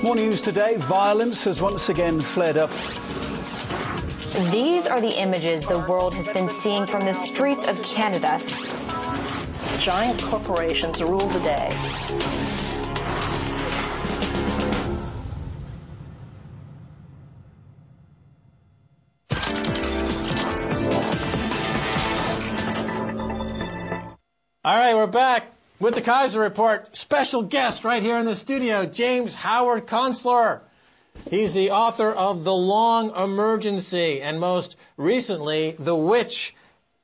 More news today. Violence has once again flared up. These are the images the world has been seeing from the streets of Canada. Giant corporations rule the day. All right, we're back with the Keiser Report. Special guest right here in the studio, James Howard Kunstler. He's the author of The Long Emergency and most recently, The Witch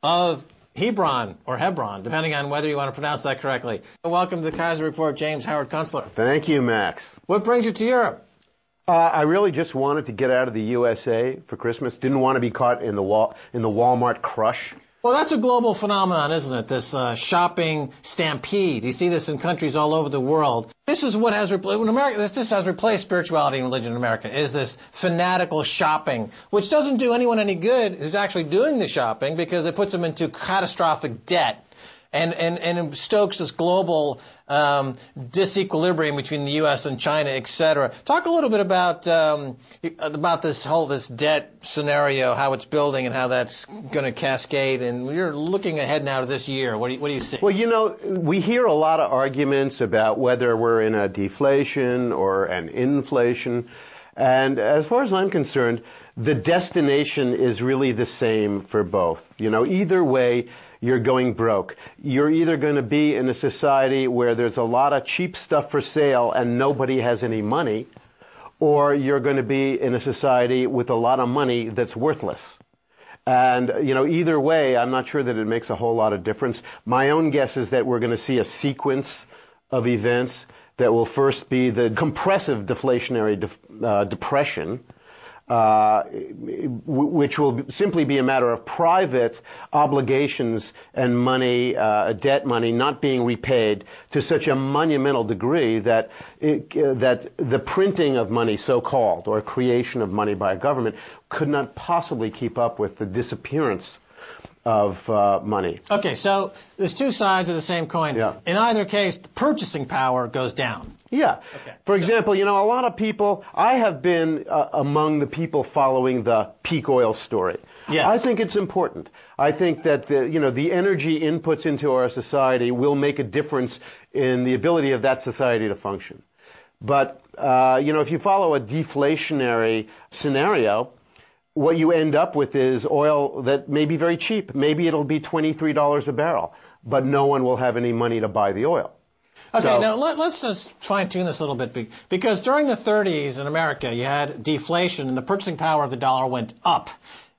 of Hebron, or Hebron, depending on whether you want to pronounce that correctly. Welcome to the Keiser Report, James Howard Kunstler. Thank you, Max. What brings you to Europe? I really just wanted to get out of the USA for Christmas. Didn't want to be caught in the Walmart crush. Well, that's a global phenomenon, isn't it? This shopping stampede. You see this in countries all over the world. This is what has in America. This has replaced spirituality and religion in America. Is this fanatical shopping, which doesn't do anyone any good who's actually doing the shopping, because it puts them into catastrophic debt, and stokes this global disequilibrium between the U.S. and China, etc. Talk a little bit about this debt scenario, how it's building, and how that's going to cascade. And you're looking ahead now to this year. What do you see? Well, you know, we hear a lot of arguments about whether we're in a deflation or an inflation, and as far as I'm concerned, the destination is really the same for both. You know, either way, you're going broke. You're either going to be in a society where there's a lot of cheap stuff for sale and nobody has any money, or you're going to be in a society with a lot of money that's worthless. And, you know, either way, I'm not sure that it makes a whole lot of difference. My own guess is that we're going to see a sequence of events that will first be the compressive deflationary depression, which will simply be a matter of private obligations and money, debt money, not being repaid to such a monumental degree that that the printing of money, so-called, or creation of money by a government, could not possibly keep up with the disappearance of money. Okay, so there's two sides of the same coin. Yeah. In either case, the purchasing power goes down. Yeah. Okay. For example, you know, a lot of people, I have been among the people following the peak oil story. Yes. I think it's important. I think that the energy inputs into our society will make a difference in the ability of that society to function. But, if you follow a deflationary scenario, what you end up with is oil that may be very cheap. Maybe it'll be $23 a barrel, but no one will have any money to buy the oil. Okay, so, now let's just fine-tune this a little bit, because during the 30s in America, you had deflation and the purchasing power of the dollar went up.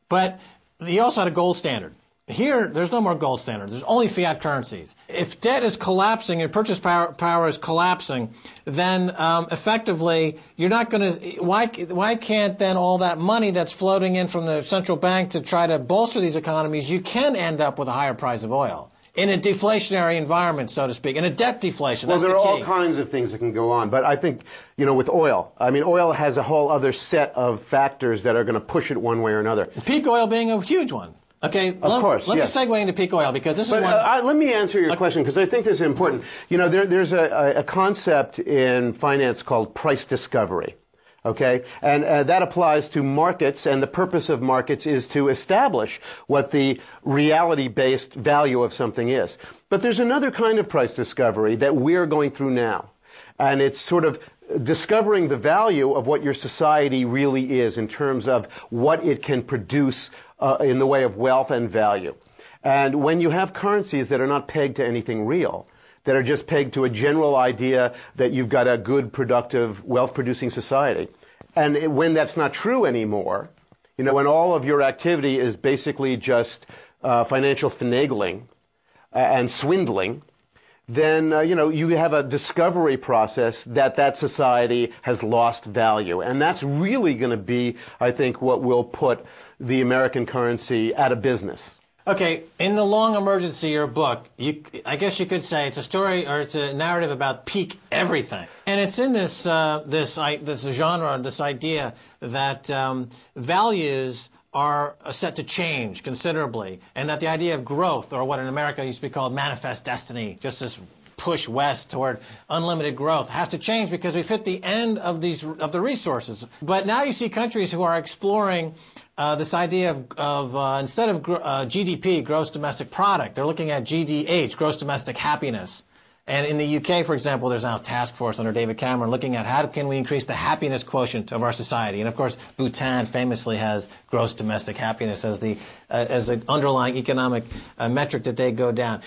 But you also had a gold standard. Here, there's no more gold standard. There's only fiat currencies. If debt is collapsing and purchase power is collapsing, then effectively you're not going to. Why can't then all that money that's floating in from the central bank to try to bolster these economies? You can end up with a higher price of oil in a deflationary environment, so to speak, in a debt deflation. Well, that's there the are key. all kinds of things that can go on, but I think with oil. I mean, oil has a whole other set of factors that are going to push it one way or another. Peak oil being a huge one. Okay, of course, let yes. me segue into peak oil, because this is one. Let me answer your question, because I think this is important. You know, there's a concept in finance called price discovery. Okay, and that applies to markets, and the purpose of markets is to establish what the reality-based value of something is. But there's another kind of price discovery that we're going through now, and it's sort of discovering the value of what your society really is in terms of what it can produce in the way of wealth and value. And when you have currencies that are not pegged to anything real, that are just pegged to a general idea that you've got a good, productive, wealth-producing society, and when that's not true anymore, when all of your activity is basically just financial finagling and swindling, then you have a discovery process that society has lost value. And that's really going to be, I think, what will put the American currency out of business. Okay, in The Long Emergency, your book, I guess you could say it's a story, or it's a narrative about peak everything. And it's in this genre, this idea that values are set to change considerably, and that the idea of growth, or what in America used to be called manifest destiny, just this push west toward unlimited growth has to change because we've hit the end of the resources. But now you see countries who are exploring this idea of instead of GDP, gross domestic product, they're looking at GDH, gross domestic happiness. And in the UK, for example, there's now a task force under David Cameron looking at how can we increase the happiness quotient of our society. And of course, Bhutan famously has gross domestic happiness as the underlying economic metric that they go down.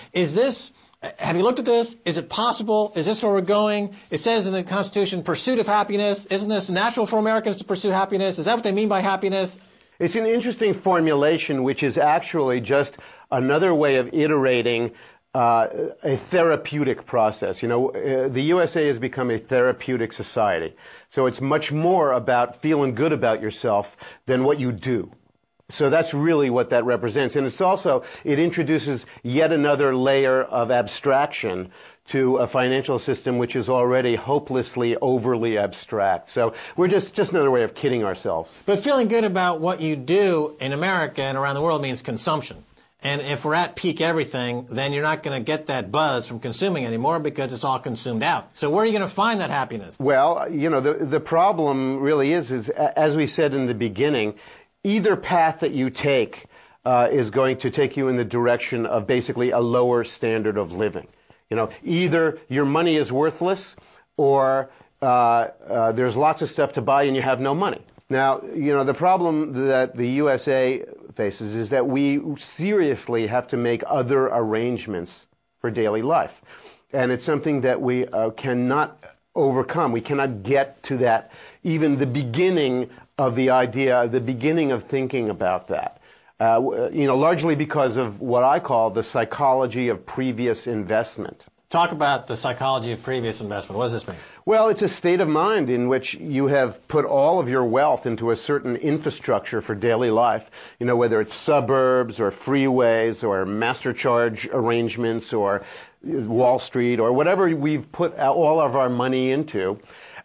Have you looked at this? Is it possible? Is this where we're going? It says in the Constitution, pursuit of happiness. Isn't this natural for Americans to pursue happiness? Is that what they mean by happiness? It's an interesting formulation, which is actually just another way of iterating a therapeutic process. You know, the USA has become a therapeutic society. So it's much more about feeling good about yourself than what you do. So that's really what that represents. And it introduces yet another layer of abstraction to a financial system which is already hopelessly overly abstract. So we're just another way of kidding ourselves. But feeling good about what you do in America and around the world means consumption. And if we're at peak everything, then you're not going to get that buzz from consuming anymore because it's all consumed out. So where are you going to find that happiness? Well, you know, the problem really is as we said in the beginning, either path that you take is going to take you in the direction of basically a lower standard of living. You know, either your money is worthless or there's lots of stuff to buy and you have no money. Now, you know, the problem that the USA faces is that we seriously have to make other arrangements for daily life. And it's something that we cannot overcome. We cannot get to that, even the beginning of the idea, the beginning of thinking about that. You know, largely because of what I call the psychology of previous investment. Talk about the psychology of previous investment. What does this mean? Well, it's a state of mind in which you have put all of your wealth into a certain infrastructure for daily life, you know, whether it's suburbs or freeways or master charge arrangements or Wall Street or whatever we've put all of our money into.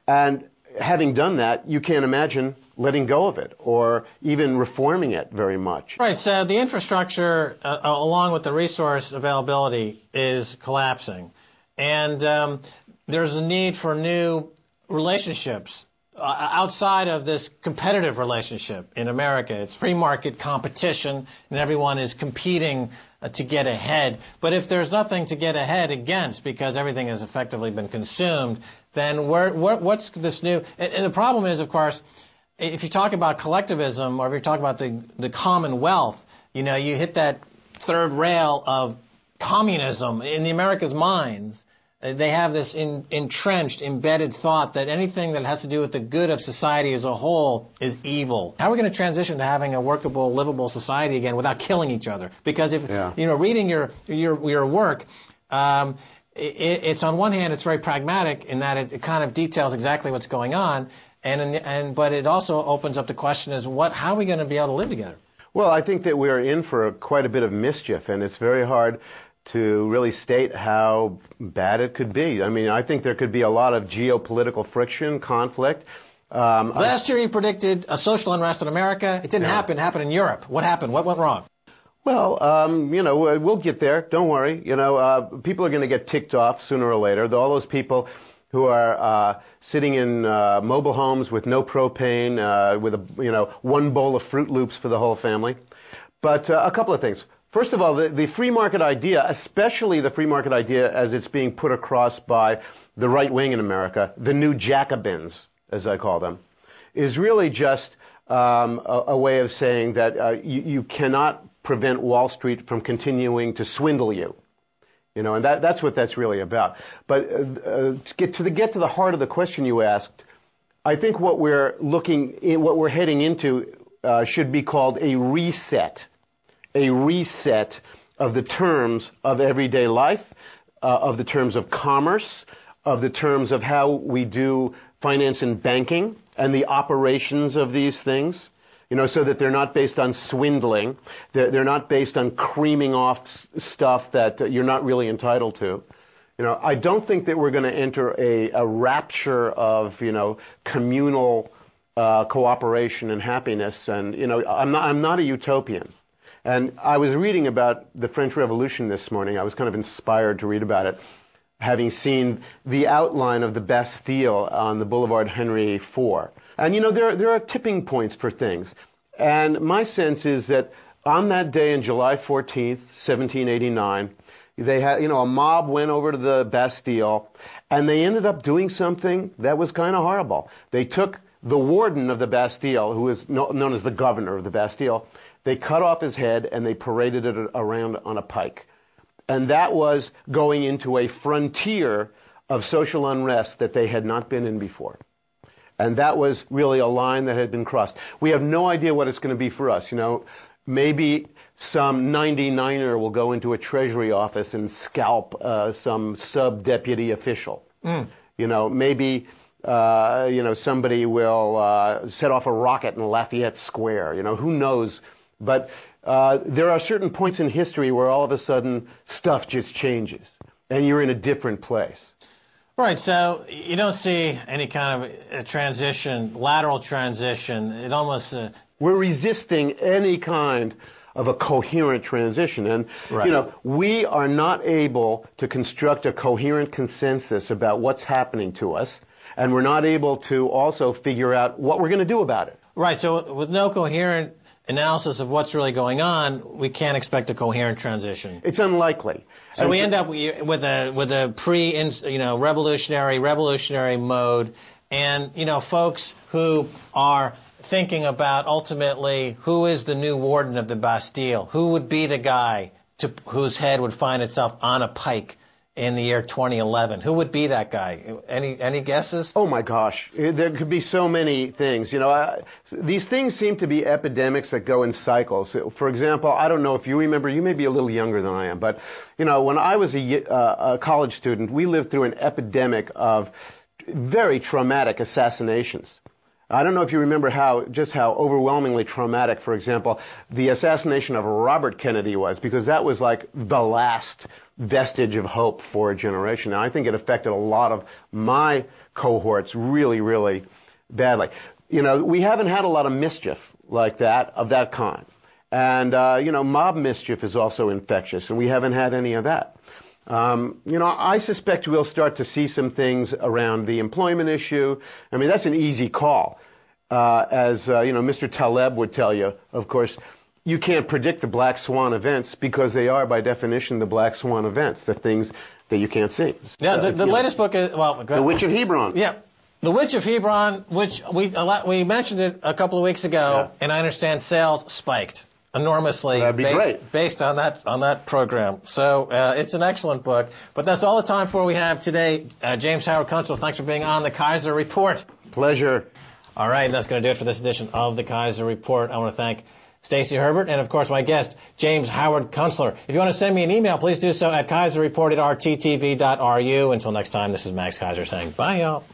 And having done that, you can't imagine letting go of it or even reforming it very much. Right, so the infrastructure, along with the resource availability, is collapsing. And there's a need for new relationships outside of this competitive relationship in America. It's free market competition, and everyone is competing to get ahead. But if there's nothing to get ahead against because everything has effectively been consumed, then what's this new? And the problem is, of course, if you talk about collectivism or if you talk about the commonwealth, you know, you hit that third rail of communism in the America's minds. They have this entrenched, embedded thought that anything that has to do with the good of society as a whole is evil. How are we going to transition to having a workable, livable society again without killing each other? Because if you know, reading your work, it's on one hand it's very pragmatic in that it kind of details exactly what's going on, but it also opens up the question is how are we going to be able to live together? Well, I think that we are in for quite a bit of mischief, and it's very hard to really state how bad it could be. I mean, I think there could be a lot of geopolitical friction, conflict. Last year you predicted a social unrest in America. It didn't happen. It happened in Europe. What happened? What went wrong? Well, you know, we'll get there. Don't worry. You know, people are going to get ticked off sooner or later. All those people who are sitting in mobile homes with no propane, with one bowl of Fruit Loops for the whole family. But a couple of things. First of all, the free market idea, especially the free market idea as it's being put across by the right wing in America, the new Jacobins, as I call them, is really just a way of saying that you cannot prevent Wall Street from continuing to swindle you. You know, and that's what that's really about. But to get to the heart of the question you asked, I think what we're heading into should be called a reset of the terms of everyday life, of the terms of commerce, of the terms of how we do finance and banking and the operations of these things. You know, so that they're not based on swindling, they're not based on creaming off stuff that you're not really entitled to. You know, I don't think that we're going to enter a rapture of, you know, communal cooperation and happiness. And, you know, I'm not a utopian. And I was reading about the French Revolution this morning. I was kind of inspired to read about it. having seen the outline of the Bastille on the Boulevard Henry IV. And you know, there are tipping points for things. And my sense is that on that day, on July 14th, 1789, they had, you know, a mob went over to the Bastille, and they ended up doing something that was kind of horrible. They took the warden of the Bastille, who is known as the governor of the Bastille, they cut off his head and they paraded it around on a pike. And that was going into a frontier of social unrest that they had not been in before. And that was really a line that had been crossed. We have no idea what it's going to be for us. You know, maybe some 99er will go into a treasury office and scalp some sub-deputy official. You know, maybe you know, somebody will set off a rocket in Lafayette Square. You know, who knows? But there are certain points in history where all of a sudden stuff just changes, and you're in a different place. Right, so you don't see any kind of a transition, lateral transition. It almost... We're resisting any kind of a coherent transition. And, right. You know, we are not able to construct a coherent consensus about what's happening to us, and we're not able to also figure out what we're going to do about it. Right, so with no coherent analysis of what's really going on, we can't expect a coherent transition. It's unlikely. So we end up with a revolutionary mode, and you know, folks who are thinking about ultimately who is the new warden of the Bastille, who would be the guy whose head would find itself on a pike in the year 2011. Who would be that guy? Any guesses? Oh my gosh, there could be so many things. You know, these things seem to be epidemics that go in cycles. For example, I don't know if you remember, you may be a little younger than I am, but you know, when I was a college student, we lived through an epidemic of very traumatic assassinations. I don't know if you remember just how overwhelmingly traumatic, for example, the assassination of Robert Kennedy was, because that was like the last vestige of hope for a generation. And I think it affected a lot of my cohorts really, really badly. You know, we haven't had a lot of mischief like that, of that kind. And, you know, mob mischief is also infectious, and we haven't had any of that. You know, I suspect we'll start to see some things around the employment issue. I mean, that's an easy call. As, you know, Mr. Taleb would tell you, of course, you can't predict the black swan events because they are, by definition, the black swan events, the things that you can't see. Yeah, the latest book is, well... The Witch of Hebron. Yeah. The Witch of Hebron, which we mentioned it a couple of weeks ago, and I understand sales spiked enormously. That'd be great. Based on that program. So it's an excellent book. But that's all the time for we have today. James Howard Kunstler, thanks for being on the Keiser Report. Pleasure. All right, that's going to do it for this edition of the Keiser Report. I want to thank Stacey Herbert and, of course, my guest, James Howard Kunstler. If you want to send me an email, please do so at keiserreport@rttv.ru. Until next time, this is Max Keiser saying bye, y'all.